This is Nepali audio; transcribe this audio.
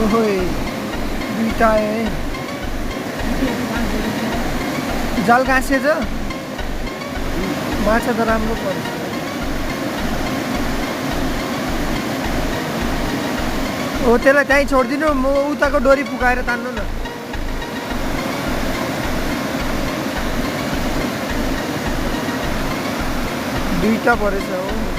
ओहोइ दुईटा है जाल गाँसिएछ माछा त राम्रो पर्छ हो त्यसलाई त्यहीँ छोडिदिनु म उताको डोरी फुकाएर तान्नु न दुईटा परेछ हो